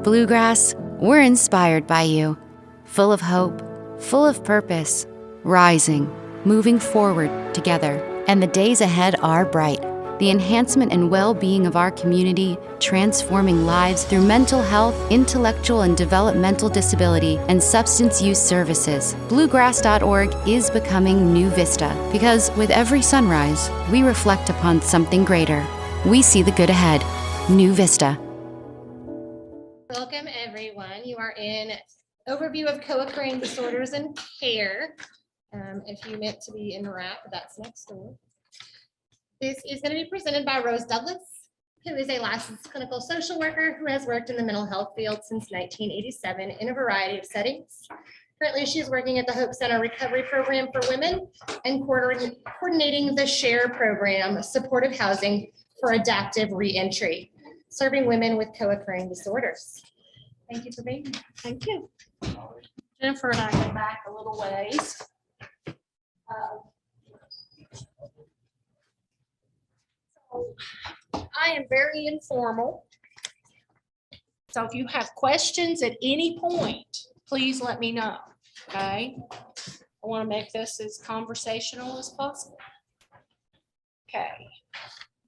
Bluegrass, we're inspired by you. Full of hope, full of purpose, rising, moving forward together. And the days ahead are bright. The enhancement and well-being of our community, transforming lives through mental health, intellectual and developmental disability, and substance use services. Bluegrass.org is becoming New Vista, because with every sunrise, we reflect upon something greater. We see the good ahead. New Vista. Welcome, everyone. You are in overview of co-occurring disorders and care. If you meant to be in RAP, that's next door. This is going to be presented by Rose Douglas, who is a licensed clinical social worker who has worked in the mental health field since 1987 in a variety of settings. Currently, she's working at the Hope Center Recovery Program for Women and coordinating the SHARE program, supportive housing for adaptive reentry, serving women with co-occurring disorders. Thank you for being here. Thank you. Jennifer and I go back a little ways. So I am very informal. So if you have questions at any point, please let me know, okay? I want to make this as conversational as possible. Okay.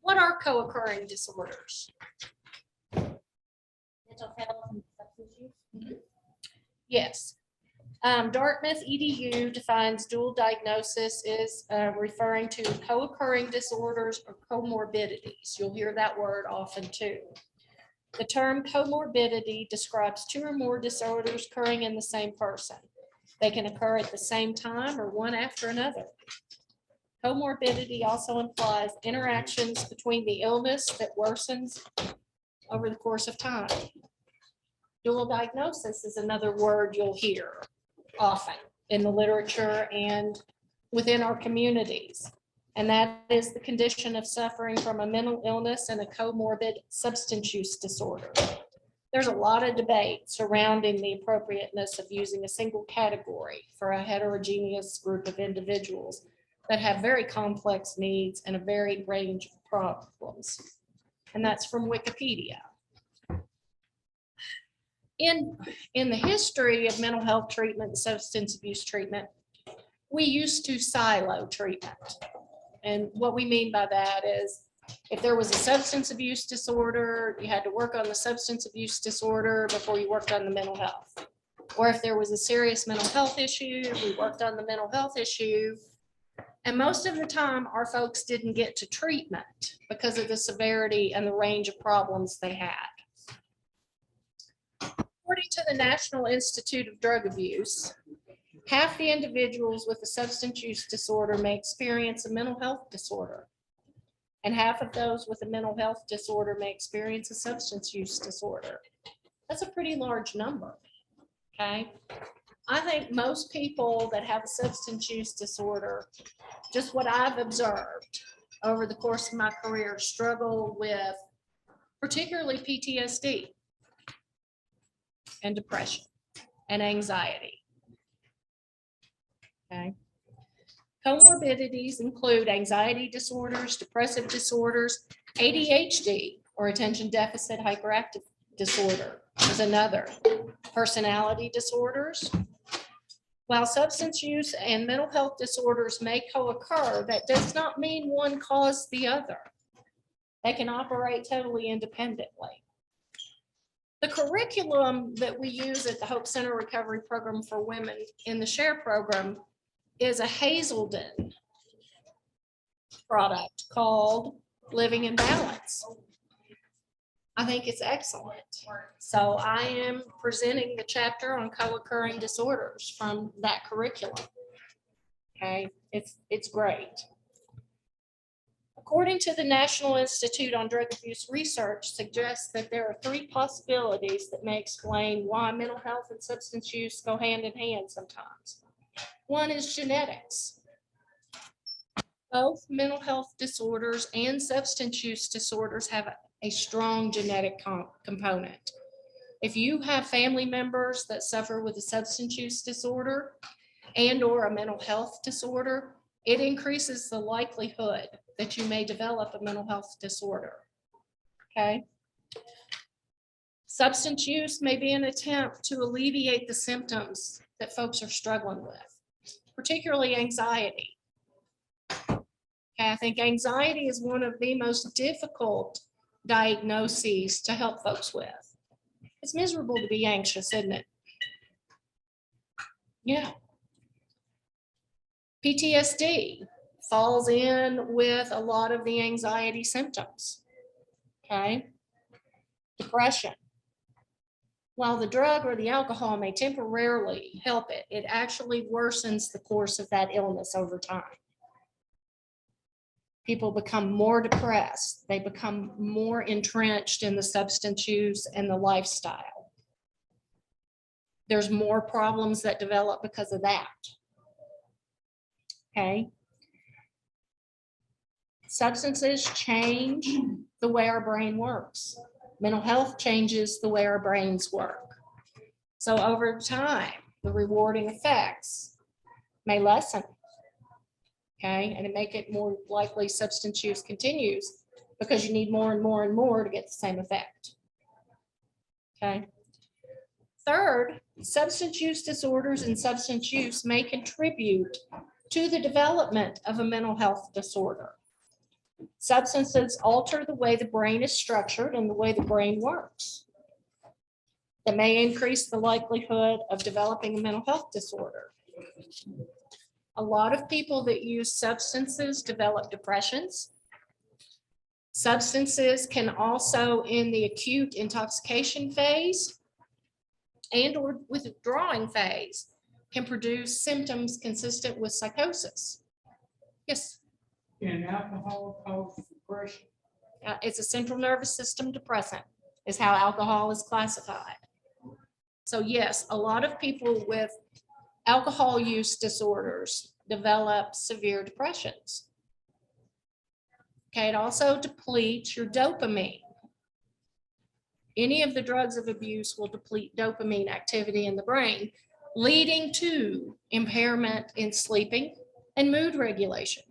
What are co-occurring disorders? Mental health and substance use. Yes. Dartmouth EDU defines dual diagnosis is referring to co-occurring disorders or comorbidities. You'll hear that word often too. The term comorbidity describes two or more disorders occurring in the same person. They can occur at the same time or one after another. Comorbidity also implies interactions between the illness that worsens over the course of time. Dual diagnosis is another word you'll hear often in the literature and within our communities. And that is the condition of suffering from a mental illness and a comorbid substance use disorder. There's a lot of debate surrounding the appropriateness of using a single category for a heterogeneous group of individuals that have very complex needs and a varied range of problems. And that's from Wikipedia. In the history of mental health treatment and substance abuse treatment, we used to silo treatment. And what we mean by that is if there was a substance abuse disorder, you had to work on the substance abuse disorder before you worked on the mental health. Or if there was a serious mental health issue, we worked on the mental health issue. And most of the time, our folks didn't get to treatment because of the severity and the range of problems they had. According to the National Institute of Drug Abuse, half the individuals with a substance use disorder may experience a mental health disorder, and half of those with a mental health disorder may experience a substance use disorder. That's a pretty large number, okay? I think most people that have a substance use disorder, just what I've observed over the course of my career, struggle with particularly PTSD and depression and anxiety. Okay. Comorbidities include anxiety disorders, depressive disorders, ADHD or attention deficit hyperactive disorder is another, personality disorders. While substance use and mental health disorders may co-occur, that does not mean one caused the other. They can operate totally independently. The curriculum that we use at the Hope Center Recovery Program for Women in the SHARE program is a Hazelden product called Living in Balance. I think it's excellent. So I am presenting the chapter on co-occurring disorders from that curriculum. Okay, it's great. According to the National Institute on Drug Abuse Research, suggests that there are three possibilities that may explain why mental health and substance use go hand in hand sometimes. One is genetics. Both mental health disorders and substance use disorders have a strong genetic component. If you have family members that suffer with a substance use disorder and or a mental health disorder, it increases the likelihood that you may develop a mental health disorder. Okay. Substance use may be an attempt to alleviate the symptoms that folks are struggling with, particularly anxiety. Okay, I think anxiety is one of the most difficult diagnoses to help folks with. It's miserable to be anxious, isn't it? Yeah. PTSD falls in with a lot of the anxiety symptoms. Okay. Depression. While the drug or the alcohol may temporarily help it, it actually worsens the course of that illness over time. People become more depressed. They become more entrenched in the substance use and the lifestyle. There's more problems that develop because of that. Okay. Substances change the way our brain works. Mental health changes the way our brains work. So over time, the rewarding effects may lessen. Okay, and it make it more likely substance use continues because you need more and more and more to get the same effect. Okay. Third, substance use disorders and substance use may contribute to the development of a mental health disorder. Substances alter the way the brain is structured and the way the brain works. That may increase the likelihood of developing a mental health disorder. A lot of people that use substances develop depressions. Substances can also, in the acute intoxication phase and or withdrawing phase, can produce symptoms consistent with psychosis. Yes. Can alcohol cause depression? It's a central nervous system depressant, is how alcohol is classified. So yes, a lot of people with alcohol use disorders develop severe depressions. Okay, it also depletes your dopamine. Any of the drugs of abuse will deplete dopamine activity in the brain, leading to impairment in sleeping and mood regulation.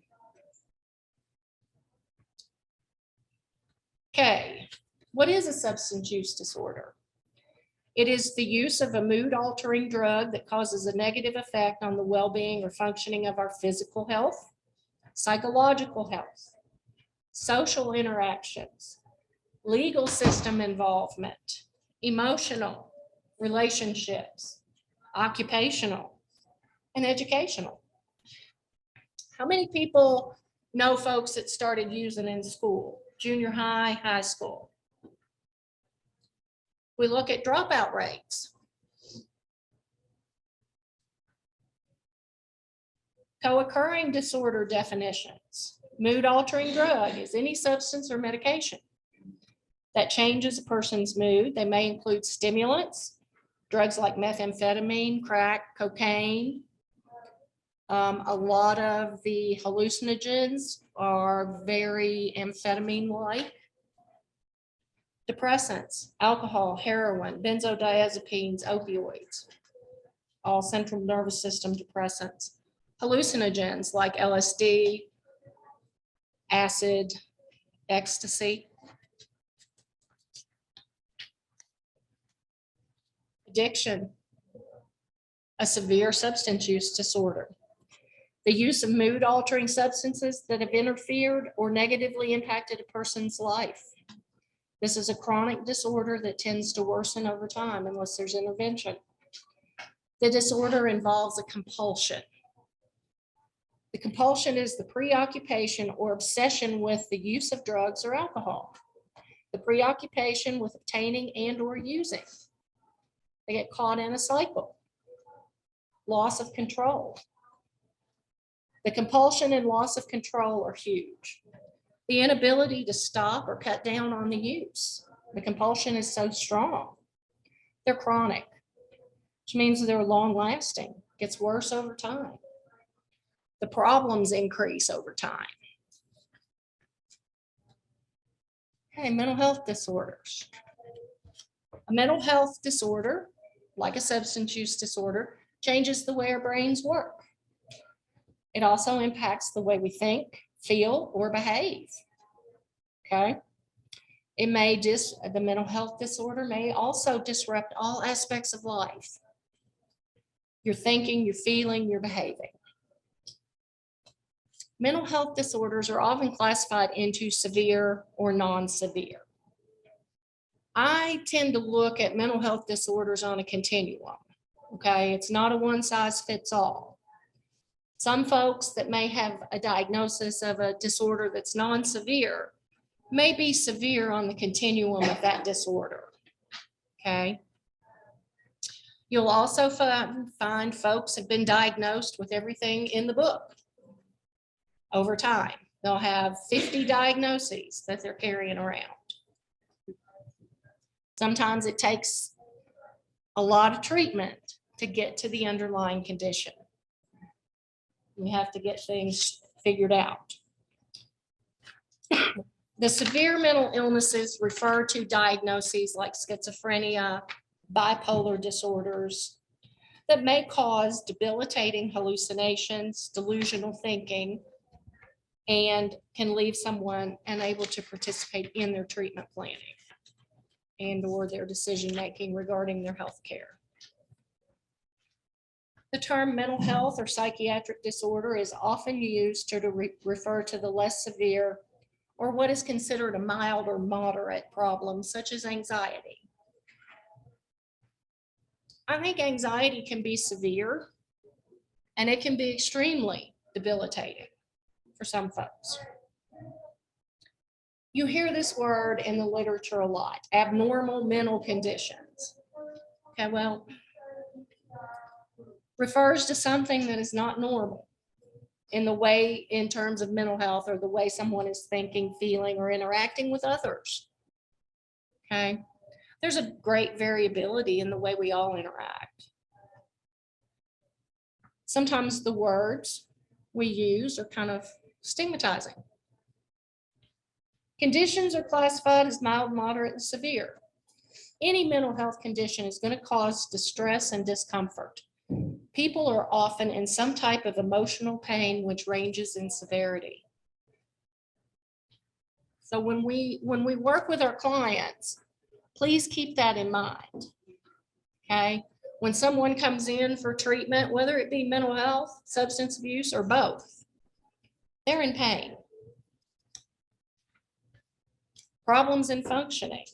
Okay, what is a substance use disorder? It is the use of a mood-altering drug that causes a negative effect on the well-being or functioning of our physical health, psychological health, social interactions, legal system involvement, emotional, relationships, occupational, and educational. How many people know folks that started using in school, junior high, high school? We look at dropout rates. Co-occurring disorder definitions. Mood-altering drug is any substance or medication that changes a person's mood. They may include stimulants, drugs like methamphetamine, crack, cocaine. A lot of the hallucinogens are very amphetamine-like. Depressants, alcohol, heroin, benzodiazepines, opioids, all central nervous system depressants. Hallucinogens like LSD, acid, ecstasy. Addiction, a severe substance use disorder. The use of mood-altering substances that have interfered or negatively impacted a person's life. This is a chronic disorder that tends to worsen over time unless there's intervention. The disorder involves a compulsion. The compulsion is the preoccupation or obsession with the use of drugs or alcohol. The preoccupation with obtaining and or using. They get caught in a cycle. Loss of control. The compulsion and loss of control are huge. The inability to stop or cut down on the use. The compulsion is so strong. They're chronic, which means they're long lasting. Gets worse over time. The problems increase over time. Okay, mental health disorders. A mental health disorder, like a substance use disorder, changes the way our brains work. It also impacts the way we think, feel, or behave. Okay. The mental health disorder may also disrupt all aspects of life. Your thinking, your feeling, your behaving. Mental health disorders are often classified into severe or non-severe. I tend to look at mental health disorders on a continuum. Okay, it's not a one size fits all. Some folks that may have a diagnosis of a disorder that's non-severe may be severe on the continuum of that disorder. Okay. You'll also find folks have been diagnosed with everything in the book over time. They'll have 50 diagnoses that they're carrying around. Sometimes it takes a lot of treatment to get to the underlying condition. We have to get things figured out. The severe mental illnesses refer to diagnoses like schizophrenia, bipolar disorders that may cause debilitating hallucinations, delusional thinking, and can leave someone unable to participate in their treatment planning and or their decision-making regarding their health care. The term mental health or psychiatric disorder is often used to refer to the less severe or what is considered a mild or moderate problem, such as anxiety. I think anxiety can be severe and it can be extremely debilitating for some folks. You hear this word in the literature a lot, abnormal mental conditions. Okay, well, refers to something that is not normal in the way, in terms of mental health or the way someone is thinking, feeling, or interacting with others. Okay, there's a great variability in the way we all interact. Sometimes the words we use are kind of stigmatizing. Conditions are classified as mild, moderate, and severe. Any mental health condition is going to cause distress and discomfort. People are often in some type of emotional pain, which ranges in severity. So when we work with our clients, please keep that in mind. Okay, when someone comes in for treatment, whether it be mental health, substance abuse, or both, they're in pain. Problems in functioning.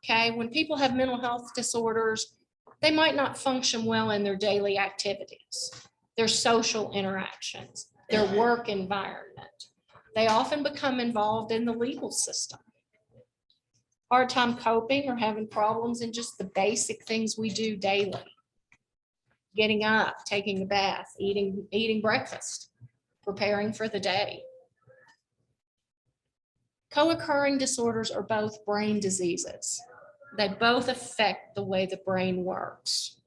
Okay, when people have mental health disorders, they might not function well in their daily activities, their social interactions, their work environment. They often become involved in the legal system. Hard time coping or having problems in just the basic things we do daily. Getting up, taking a bath, eating breakfast, preparing for the day. Co-occurring disorders are both brain diseases. They both affect the way the brain works.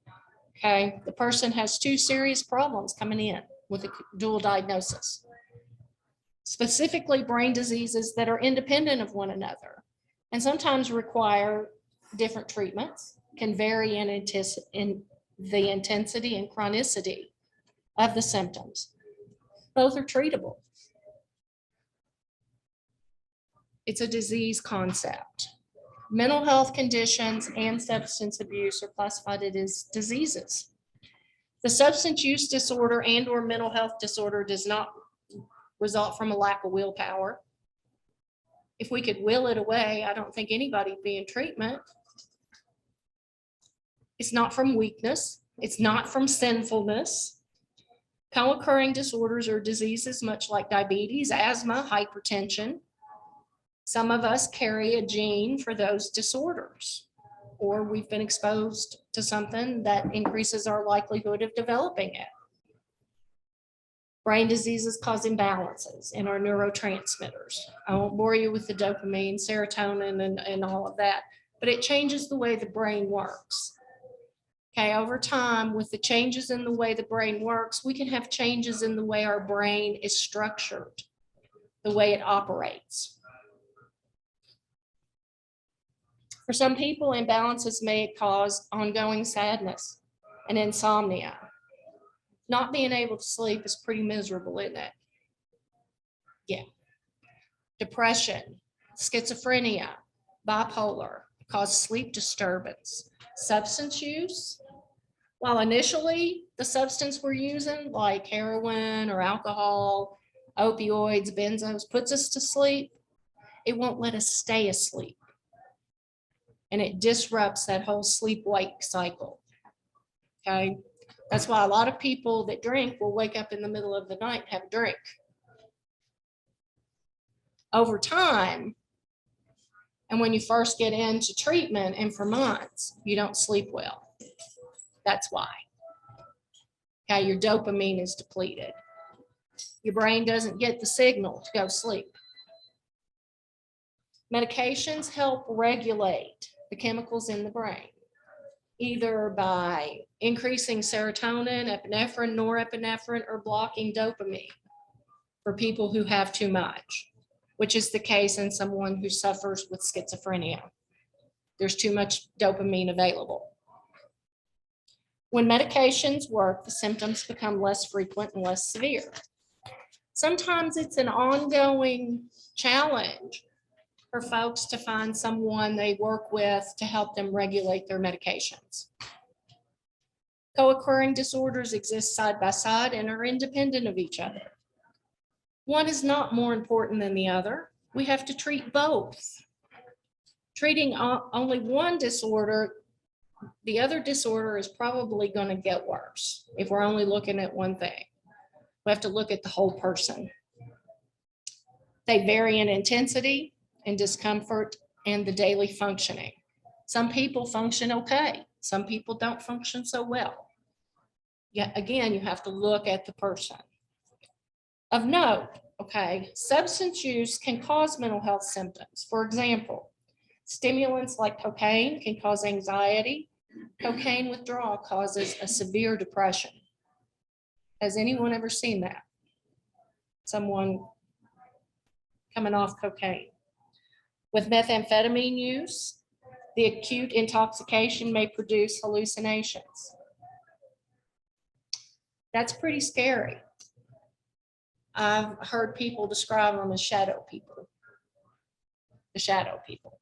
Okay, the person has two serious problems coming in with a dual diagnosis. Specifically, brain diseases that are independent of one another and sometimes require different treatments, can vary in the intensity and chronicity of the symptoms. Both are treatable. It's a disease concept. Mental health conditions and substance abuse are classified as diseases. The substance use disorder and or mental health disorder does not result from a lack of willpower. If we could will it away, I don't think anybody'd be in treatment. It's not from weakness. It's not from sinfulness. Co-occurring disorders are diseases much like diabetes, asthma, hypertension. Some of us carry a gene for those disorders, or we've been exposed to something that increases our likelihood of developing it. Brain diseases cause imbalances in our neurotransmitters. I won't bore you with the dopamine, serotonin, and all of that, but it changes the way the brain works. Okay, over time, with the changes in the way the brain works, we can have changes in the way our brain is structured, the way it operates. For some people, imbalances may cause ongoing sadness and insomnia. Not being able to sleep is pretty miserable, isn't it? Yeah. Depression, schizophrenia, bipolar, cause sleep disturbance. Substance use, while initially the substance we're using, like heroin or alcohol, opioids, benzos, puts us to sleep, it won't let us stay asleep. And it disrupts that whole sleep-wake cycle. Okay, that's why a lot of people that drink will wake up in the middle of the night and have a drink. Over time, and when you first get into treatment and for months, you don't sleep well. That's why. Okay, your dopamine is depleted. Your brain doesn't get the signal to go sleep. Medications help regulate the chemicals in the brain, either by increasing serotonin, epinephrine, norepinephrine, or blocking dopamine for people who have too much, which is the case in someone who suffers with schizophrenia. There's too much dopamine available. When medications work, the symptoms become less frequent and less severe. Sometimes it's an ongoing challenge for folks to find someone they work with to help them regulate their medications. Co-occurring disorders exist side by side and are independent of each other. One is not more important than the other. We have to treat both. Treating only one disorder, the other disorder is probably going to get worse if we're only looking at one thing. We have to look at the whole person. They vary in intensity and discomfort and the daily functioning. Some people function okay. Some people don't function so well. Yeah, again, you have to look at the person. Of note, okay, substance use can cause mental health symptoms. For example, stimulants like cocaine can cause anxiety. Cocaine withdrawal causes a severe depression. Has anyone ever seen that? Someone coming off cocaine. With methamphetamine use, the acute intoxication may produce hallucinations. That's pretty scary. I've heard people describe them as shadow people. The shadow people.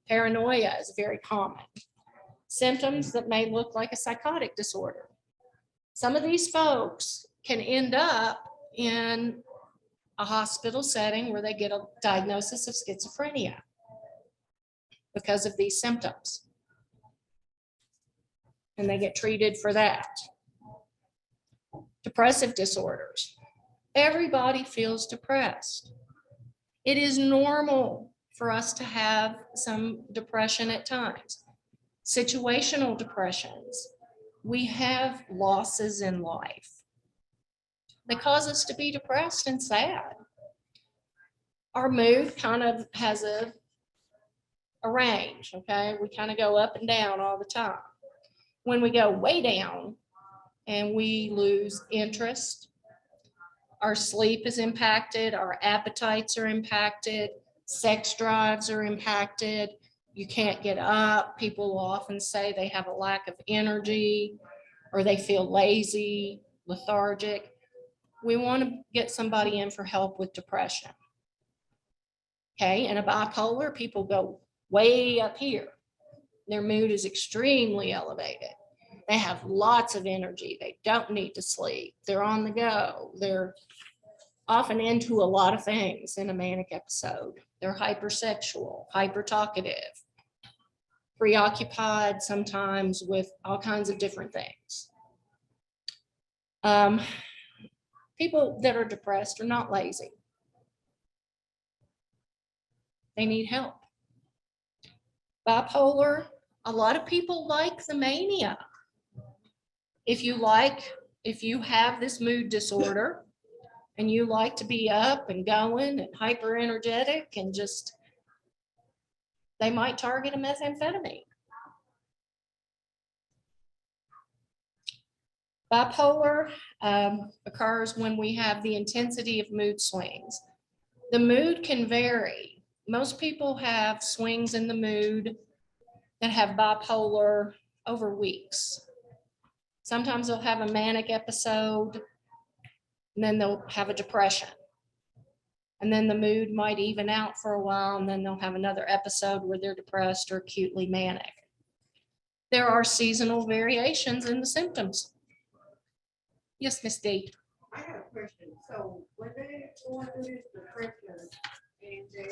Paranoia is very common. Symptoms that may look like a psychotic disorder. Some of these folks can end up in a hospital setting where they get a diagnosis of schizophrenia because of these symptoms. And they get treated for that. Depressive disorders. Everybody feels depressed. It is normal for us to have some depression at times. Situational depressions. We have losses in life. They cause us to be depressed and sad. Our mood kind of has a range, okay? We kind of go up and down all the time. When we go way down and we lose interest, our sleep is impacted, our appetites are impacted, sex drives are impacted, you can't get up. People will often say they have a lack of energy or they feel lazy, lethargic. We want to get somebody in for help with depression. Okay, and a bipolar, people go way up here. Their mood is extremely elevated. They have lots of energy. They don't need to sleep. They're on the go. They're often into a lot of things in a manic episode. They're hypersexual, hyper-talkative, preoccupied sometimes with all kinds of different things. People that are depressed are not lazy. They need help. Bipolar, a lot of people like the mania. If you have this mood disorder and you like to be up and going and hyper energetic and just, they might target a methamphetamine. Bipolar occurs when we have the intensity of mood swings. The mood can vary. Most people have swings in the mood that have bipolar over weeks. Sometimes they'll have a manic episode and then they'll have a depression. And then the mood might even out for a while, and then they'll have another episode where they're depressed or acutely manic. There are seasonal variations in the symptoms. Yes, Miss D. I have a question. So when they go through this depression and they, they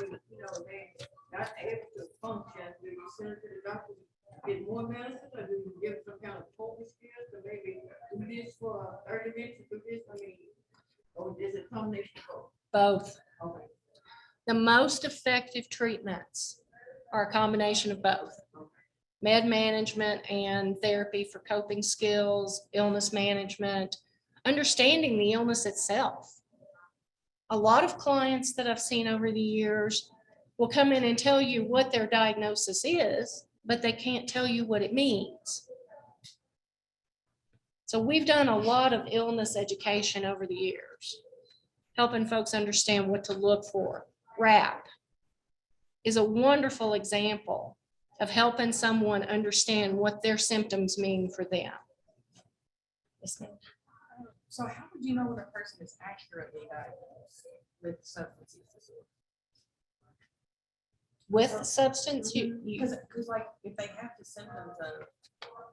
not able to function, do you send it to the doctor to get more medicine, or do you give some kind of coping skills to maybe do this for 30 minutes, do this? I mean, or is it a combination of both? Both. Okay. The most effective treatments are a combination of both. Med management and therapy for coping skills, illness management, understanding the illness itself. A lot of clients that I've seen over the years will come in and tell you what their diagnosis is, but they can't tell you what it means. So we've done a lot of illness education over the years, helping folks understand what to look for. RAP is a wonderful example of helping someone understand what their symptoms mean for them. Yes, ma'am. So how would you know when a person is accurately diagnosed with substance use disorder? With substance, Because like if they have the symptoms of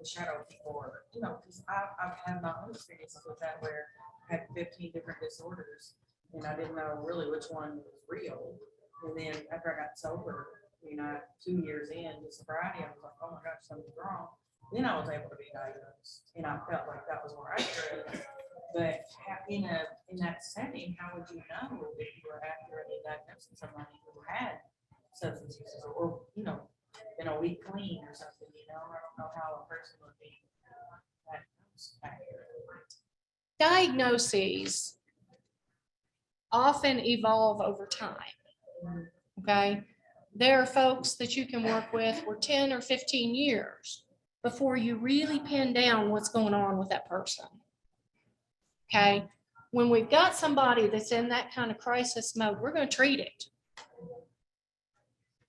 the shadow people, because I've had my own experiences with that where I had 15 different disorders and I didn't know really which one was real. And then after I got sober, 2 years in to sobriety, I was like, oh my gosh, something's wrong. Then I was able to be diagnosed, and I felt like that was more accurate. But in that setting, how would you know if you were accurately diagnosing somebody who had substance use or been a week clean or something? I don't know how a person would be diagnosed accurately. diagnoses often evolve over time. Okay. There are folks that you can work with for 10 or 15 years before you really pin down what's going on with that person. Okay. When we've got somebody that's in that kind of crisis mode, we're going to treat it.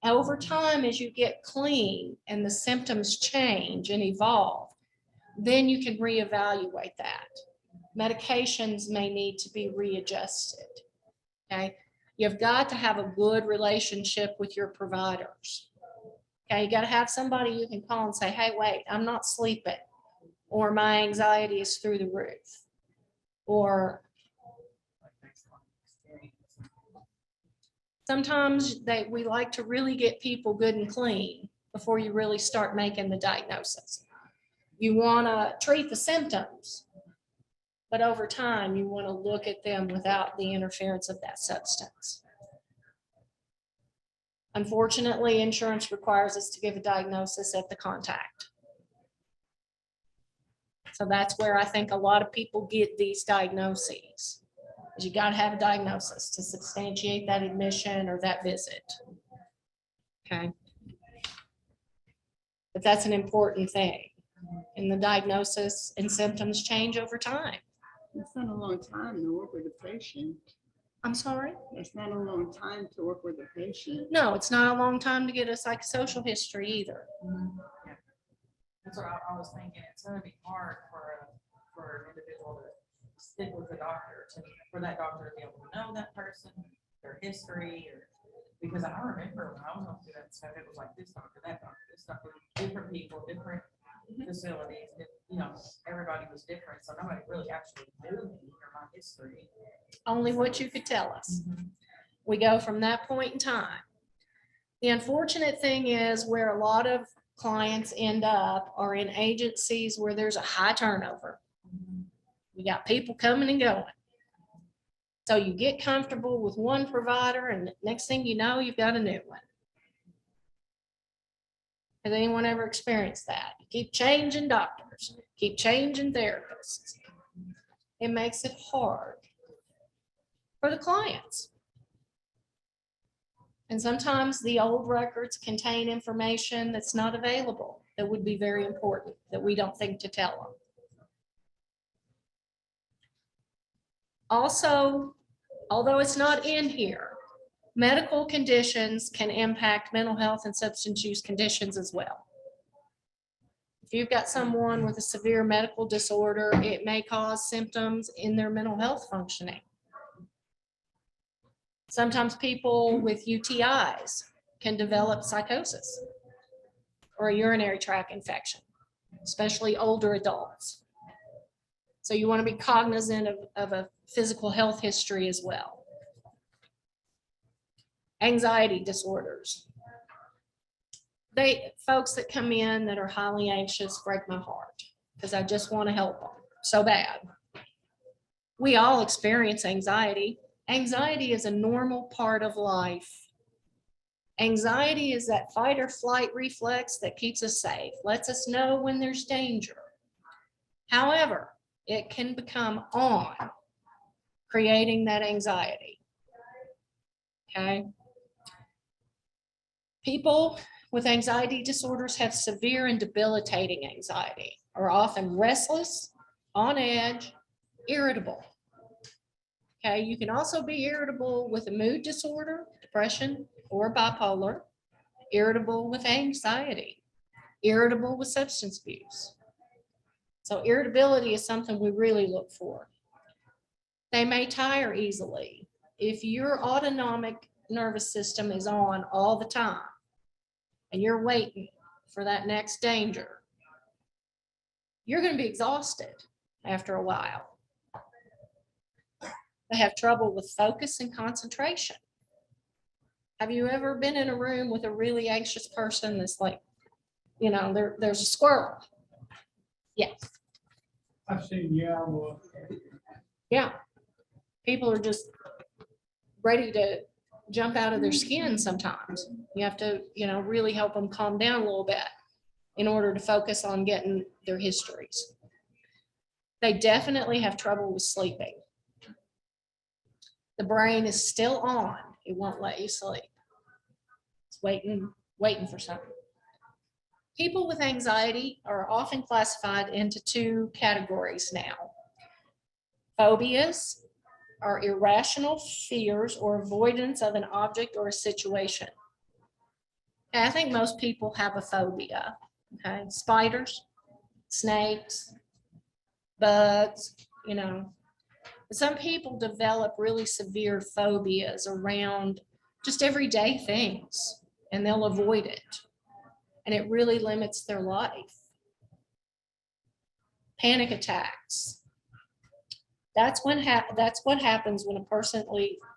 Over time, as you get clean and the symptoms change and evolve, then you can reevaluate that. Medications may need to be readjusted. Okay. You've got to have a good relationship with your providers. Okay, you got to have somebody you can call and say, hey, wait, I'm not sleeping, or my anxiety is through the roof, or sometimes we like to really get people good and clean before you really start making the diagnosis. You want to treat the symptoms, but over time, you want to look at them without the interference of that substance. Unfortunately, insurance requires us to give a diagnosis at the contact. So that's where I think a lot of people get these diagnoses. You got to have a diagnosis to substantiate that admission or that visit. Okay. But that's an important thing. And the diagnosis and symptoms change over time. It's not a long time to work with a patient. I'm sorry? It's not a long time to work with a patient. No, it's not a long time to get a psychosocial history either. Yeah. That's what I was thinking. It's going to be hard for an individual to stick with the doctor, for that doctor to be able to know that person, their history, or because I remember when I was going through that stuff, it was like this doctor, that doctor, this doctor, different people, different facilities, everybody was different, so nobody really actually knew me or my history. Only what you could tell us. We go from that point in time. The unfortunate thing is where a lot of clients end up are in agencies where there's a high turnover. We got people coming and going. So you get comfortable with one provider and next thing you know, you've got a new one. Has anyone ever experienced that? You keep changing doctors, keep changing therapists. It makes it hard for the clients. And sometimes the old records contain information that's not available that would be very important that we don't think to tell them. Also, although it's not in here, medical conditions can impact mental health and substance use conditions as well. If you've got someone with a severe medical disorder, it may cause symptoms in their mental health functioning. Sometimes people with UTIs can develop psychosis or a urinary tract infection, especially older adults. So you want to be cognizant of a physical health history as well. Anxiety disorders. Folks that come in that are highly anxious break my heart because I just want to help them so bad. We all experience anxiety. Anxiety is a normal part of life. Anxiety is that fight or flight reflex that keeps us safe, lets us know when there's danger. However, it can become on, creating that anxiety. Okay. People with anxiety disorders have severe and debilitating anxiety, are often restless, on edge, irritable. Okay, you can also be irritable with a mood disorder, depression, or bipolar, irritable with anxiety, irritable with substance abuse. So irritability is something we really look for. They may tire easily. If your autonomic nervous system is on all the time and you're waiting for that next danger, you're going to be exhausted after a while. They have trouble with focus and concentration. Have you ever been in a room with a really anxious person that's like, you know, there's a squirrel? Yes. I've seen, yeah, well, Yeah. People are just ready to jump out of their skin sometimes. You have to, you know, really help them calm down a little bit in order to focus on getting their histories. They definitely have trouble with sleeping. The brain is still on. It won't let you sleep. It's waiting for something. People with anxiety are often classified into two categories now. Phobias are irrational fears or avoidance of an object or a situation. And I think most people have a phobia. Okay, spiders, snakes, bugs, you know. Some people develop really severe phobias around just everyday things, and they'll avoid it. And it really limits their life. Panic attacks. That's what happens when a person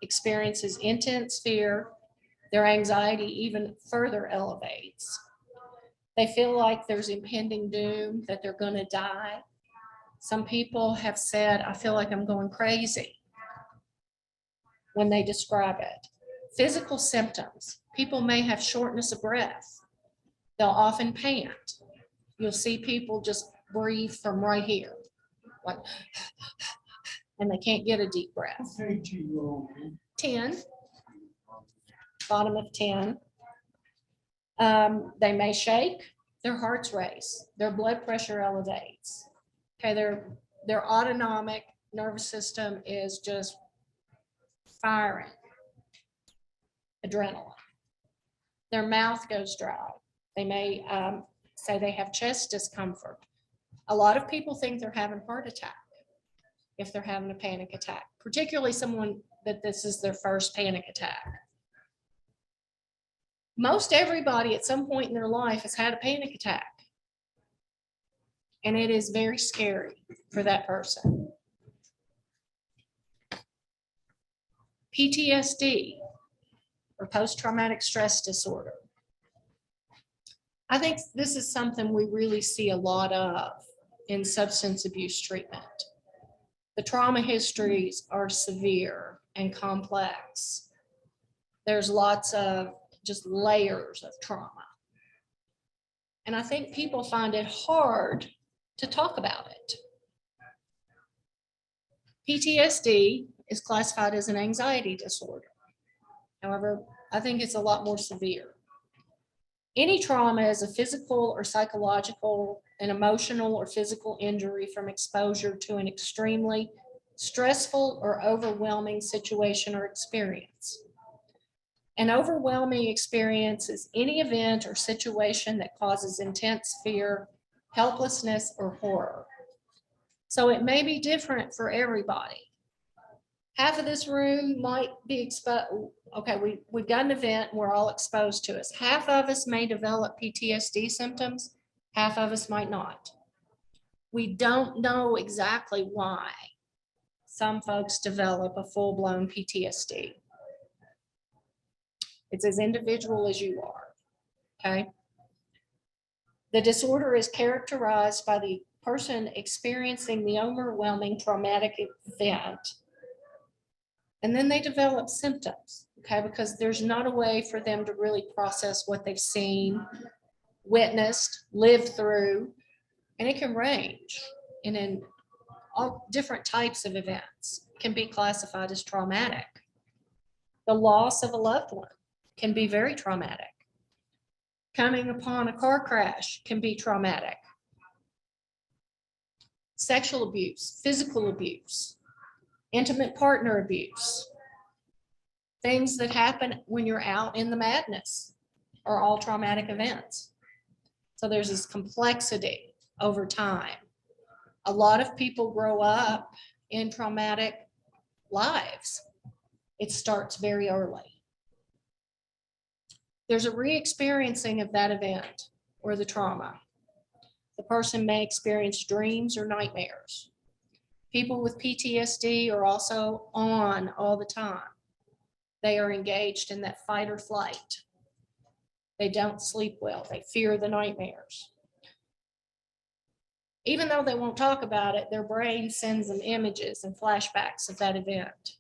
experiences intense fear. Their anxiety even further elevates. They feel like there's impending doom, that they're going to die. Some people have said, I feel like I'm going crazy when they describe it. Physical symptoms. People may have shortness of breath. They'll often pant. You'll see people just breathe from right here, like, and they can't get a deep breath. what page you on? 10, bottom of 10. They may shake, their hearts race, their blood pressure elevates. Okay, their autonomic nervous system is just firing adrenaline. Their mouth goes dry. They may say they have chest discomfort. A lot of people think they're having a heart attack if they're having a panic attack, particularly someone that this is their first panic attack. Most everybody at some point in their life has had a panic attack. And it is very scary for that person. PTSD, or post-traumatic stress disorder. I think this is something we really see a lot of in substance abuse treatment. The trauma histories are severe and complex. There's lots of just layers of trauma. And I think people find it hard to talk about it. PTSD is classified as an anxiety disorder. However, I think it's a lot more severe. Any trauma is a physical or psychological, an emotional or physical injury from exposure to an extremely stressful or overwhelming situation or experience. An overwhelming experience is any event or situation that causes intense fear, helplessness, or horror. So it may be different for everybody. Half of this room might be exposed. Okay, we've got an event and we're all exposed to it. Half of us may develop PTSD symptoms, half of us might not. We don't know exactly why some folks develop a full-blown PTSD. It's as individual as you are, okay? The disorder is characterized by the person experiencing the overwhelming traumatic event, and then they develop symptoms, okay? Because there's not a way for them to really process what they've seen, witnessed, lived through, and it can range. And in all different types of events can be classified as traumatic. The loss of a loved one can be very traumatic. Coming upon a car crash can be traumatic. Sexual abuse, physical abuse, intimate partner abuse, things that happen when you're out in the madness are all traumatic events. So there's this complexity over time. A lot of people grow up in traumatic lives. It starts very early. There's a re-experiencing of that event or the trauma. The person may experience dreams or nightmares. People with PTSD are also on all the time. They are engaged in that fight or flight. They don't sleep well. They fear the nightmares. Even though they won't talk about it, their brain sends them images and flashbacks of that event.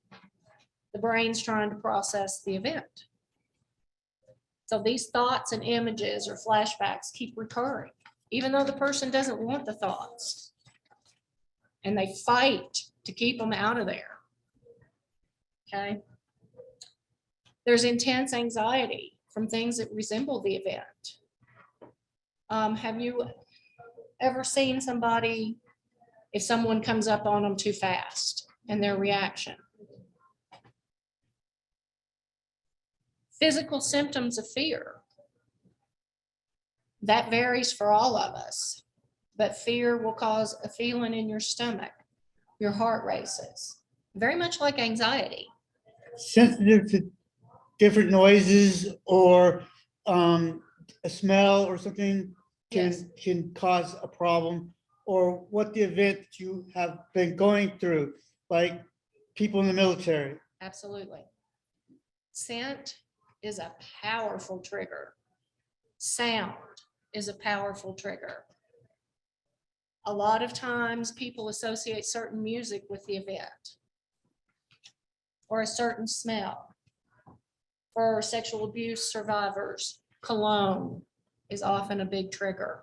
The brain's trying to process the event. So these thoughts and images or flashbacks keep recurring, even though the person doesn't want the thoughts. And they fight to keep them out of there. Okay. There's intense anxiety from things that resemble the event. Have you ever seen somebody, if someone comes up on them too fast and their reaction? Physical symptoms of fear. That varies for all of us, but fear will cause a feeling in your stomach. Your heart races, very much like anxiety. Sensitive to different noises or a smell or something Yes. can cause a problem, or what the event that you have been going through, like people in the military. Absolutely. Scent is a powerful trigger. Sound is a powerful trigger. A lot of times people associate certain music with the event or a certain smell. For sexual abuse survivors, cologne is often a big trigger.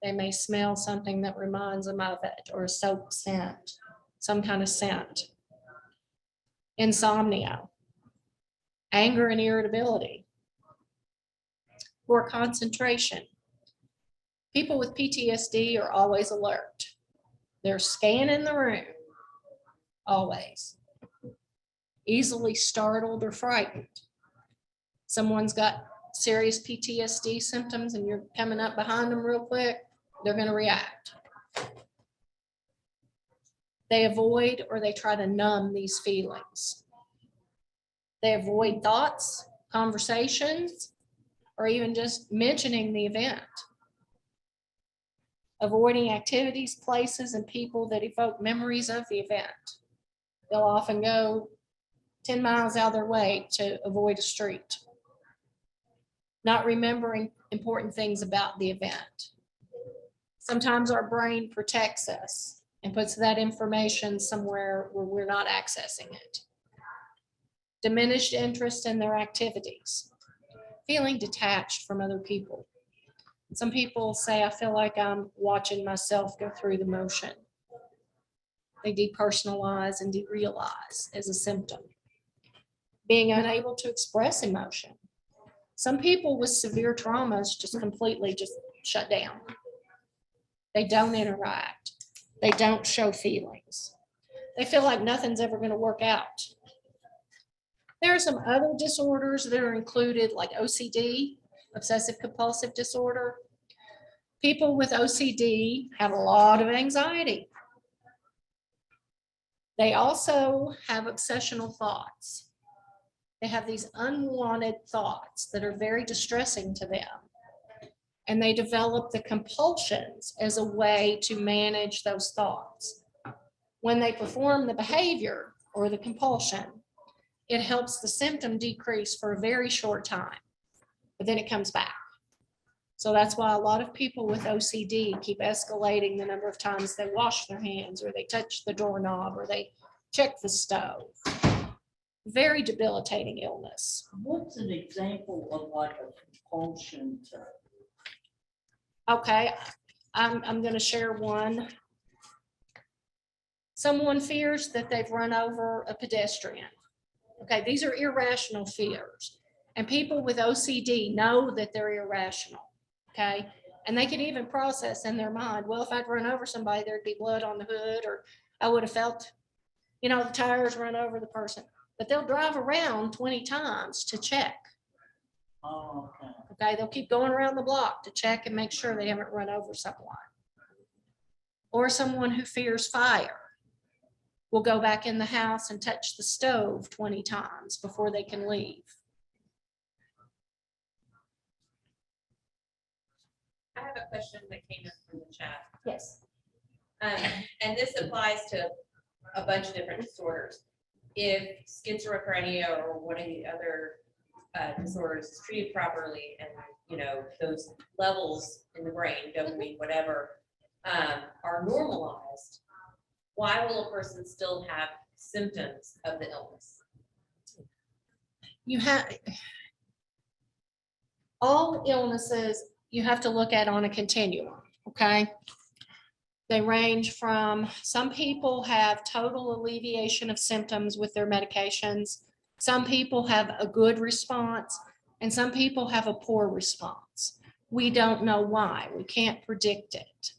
They may smell something that reminds them of it, or a soap scent, some kind of scent. Insomnia, anger and irritability, poor concentration. People with PTSD are always alert. They're scanning the room, always. Easily startled or frightened. Someone's got serious PTSD symptoms and you're coming up behind them real quick, they're going to react. They avoid or they try to numb these feelings. They avoid thoughts, conversations, or even just mentioning the event. Avoiding activities, places, and people that evoke memories of the event. They'll often go 10 miles out of their way to avoid a street. Not remembering important things about the event. Sometimes our brain protects us and puts that information somewhere where we're not accessing it. Diminished interest in their activities. Feeling detached from other people. Some people say, I feel like I'm watching myself go through the motion. They depersonalize and derealize as a symptom. Being unable to express emotion. Some people with severe traumas just completely just shut down. They don't interact. They don't show feelings. They feel like nothing's ever going to work out. There are some other disorders that are included, like OCD, obsessive compulsive disorder. People with OCD have a lot of anxiety. They also have obsessional thoughts. They have these unwanted thoughts that are very distressing to them. And they develop the compulsions as a way to manage those thoughts. When they perform the behavior or the compulsion, it helps the symptom decrease for a very short time, but then it comes back. So that's why a lot of people with OCD keep escalating the number of times they wash their hands, or they touch the doorknob, or they check the stove. Very debilitating illness. What's an example of like a compulsion to? Okay, I'm going to share one. Someone fears that they've run over a pedestrian. Okay, these are irrational fears. And people with OCD know that they're irrational. Okay, and they can even process in their mind, well, if I'd run over somebody, there'd be blood on the hood, or I would have felt, the tires run over the person. But they'll drive around 20 times to check. Oh, okay. Okay, they'll keep going around the block to check and make sure they haven't run over someone. Or someone who fears fire will go back in the house and touch the stove 20 times before they can leave. I have a question that came in from the chat. Yes. And this applies to a bunch of different disorders. If schizophrenia or one of the other disorders is treated properly, and those levels in the brain, dopamine, whatever, are normalized, why will a person still have symptoms of the illness? You have all illnesses you have to look at on a continuum, okay? They range from, some people have total alleviation of symptoms with their medications. Some people have a good response, and some people have a poor response. We don't know why. We can't predict it.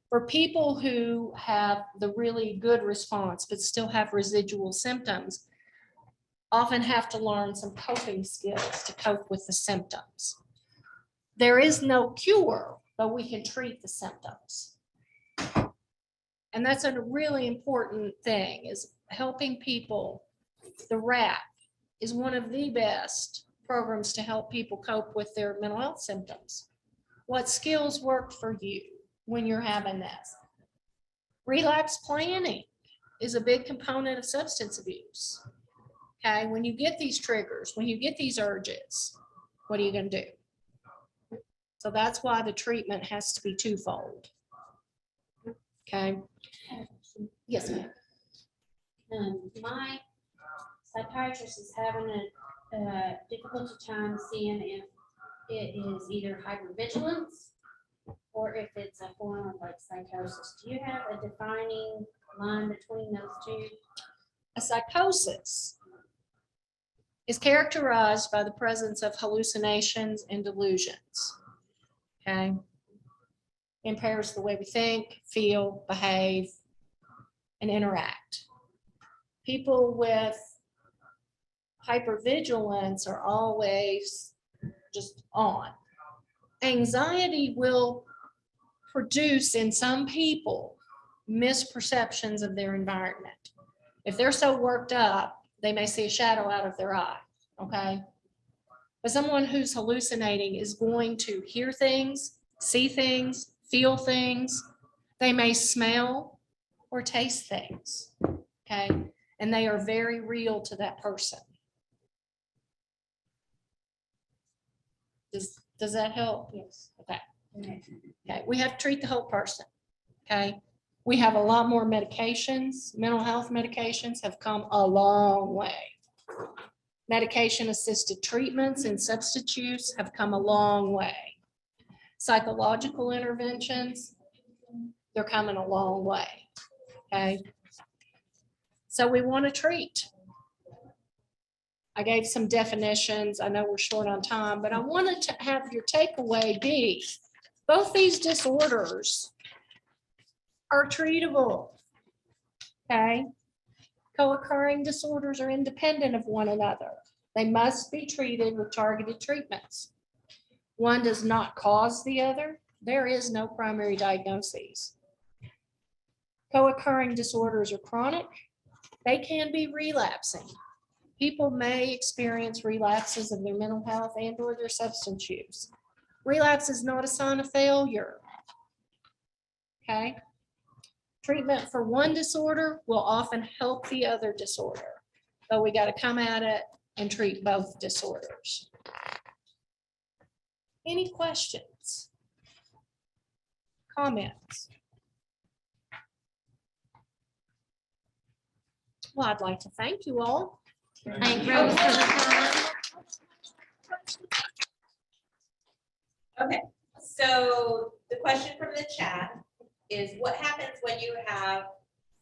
For people who have the really good response but still have residual symptoms, often have to learn some coping skills to cope with the symptoms. There is no cure, but we can treat the symptoms. And that's a really important thing, is helping people. The RAP is one of the best programs to help people cope with their mental health symptoms. What skills work for you when you're having this? Relapse planning is a big component of substance abuse. Okay, when you get these triggers, when you get these urges, what are you going to do? So that's why the treatment has to be twofold. Okay. Yes, ma'am. My psychiatrist is having a difficult time seeing if it is either hypervigilance or if it's a form of like psychosis. Do you have a defining line between those two? A psychosis is characterized by the presence of hallucinations and delusions. Okay. Impairs the way we think, feel, behave, and interact. People with hypervigilance are always just on. Anxiety will produce in some people misperceptions of their environment. If they're so worked up, they may see a shadow out of their eye, okay? But someone who's hallucinating is going to hear things, see things, feel things. They may smell or taste things, okay? And they are very real to that person. Does that help? Yes. Okay. Okay, we have to treat the whole person, okay? We have a lot more medications. Mental health medications have come a long way. Medication-assisted treatments and substance use have come a long way. Psychological interventions, they're coming a long way, okay? So we want to treat. I gave some definitions. I know we're short on time, but I wanted to have your takeaway be, both these disorders are treatable, okay? Co-occurring disorders are independent of one another. They must be treated with targeted treatments. One does not cause the other. There is no primary diagnosis. Co-occurring disorders are chronic They can be relapsing. People may experience relapses of their mental health and or their substance use. Relapse is not a sign of failure. Okay? Treatment for one disorder will often help the other disorder, but we got to come at it and treat both disorders. Any questions? Comments? Well, I'd like to thank you all. Thank you for the time. Okay, so the question from the chat is what happens when you have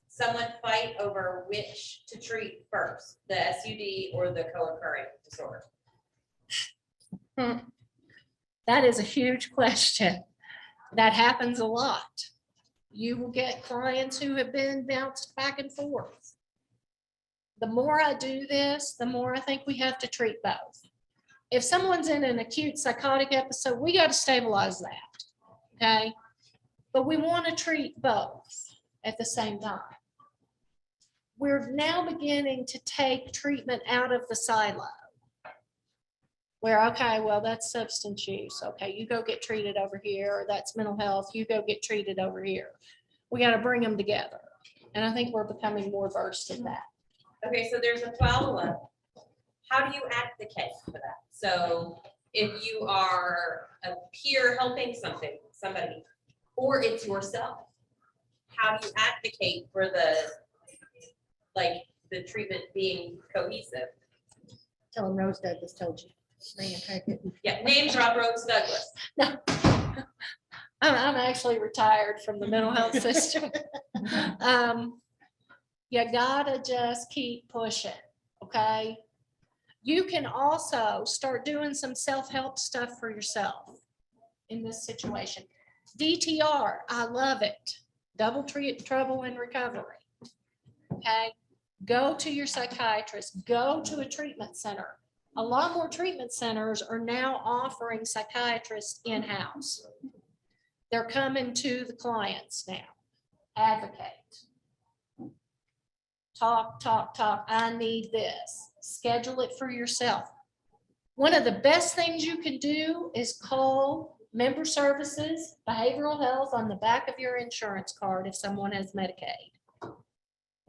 someone fight over which to treat first, the SUD or the co-occurring disorder? That is a huge question. That happens a lot. You will get clients who have been bounced back and forth. The more I do this, the more I think we have to treat both. If someone's in an acute psychotic episode, we got to stabilize that, okay? But we want to treat both at the same time. We're now beginning to take treatment out of the silo. Where, okay, well, that's substance use. Okay, you go get treated over here, or that's mental health, you go get treated over here. We got to bring them together. And I think we're becoming more versed in that. Okay, so there's a follow-up. How do you advocate for that? So if you are a peer helping somebody, or it's yourself, how do you advocate for the treatment being cohesive? Tell them Rose Douglas told you. Yeah, name drop Rose Douglas. No. I'm actually retired from the mental health system. You gotta just keep pushing, okay? You can also start doing some self-help stuff for yourself in this situation. DTR, I love it. Double trouble in recovery, okay? Go to your psychiatrist, go to a treatment center. A lot more treatment centers are now offering psychiatrists in-house. They're coming to the clients now. Advocate. Talk. I need this. Schedule it for yourself. One of the best things you can do is call member services, behavioral health on the back of your insurance card if someone has Medicaid.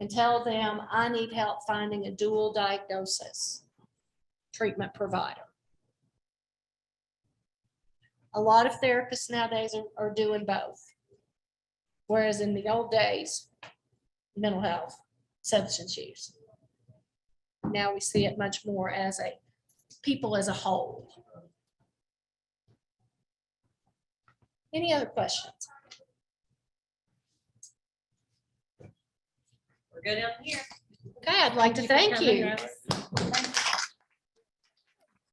And tell them, I need help finding a dual diagnosis treatment provider. A lot of therapists nowadays are doing both. Whereas in the old days, mental health, substance use. Now we see it much more as people as a whole. Any other questions? We're good on here. Okay, I'd like to thank you. Rose.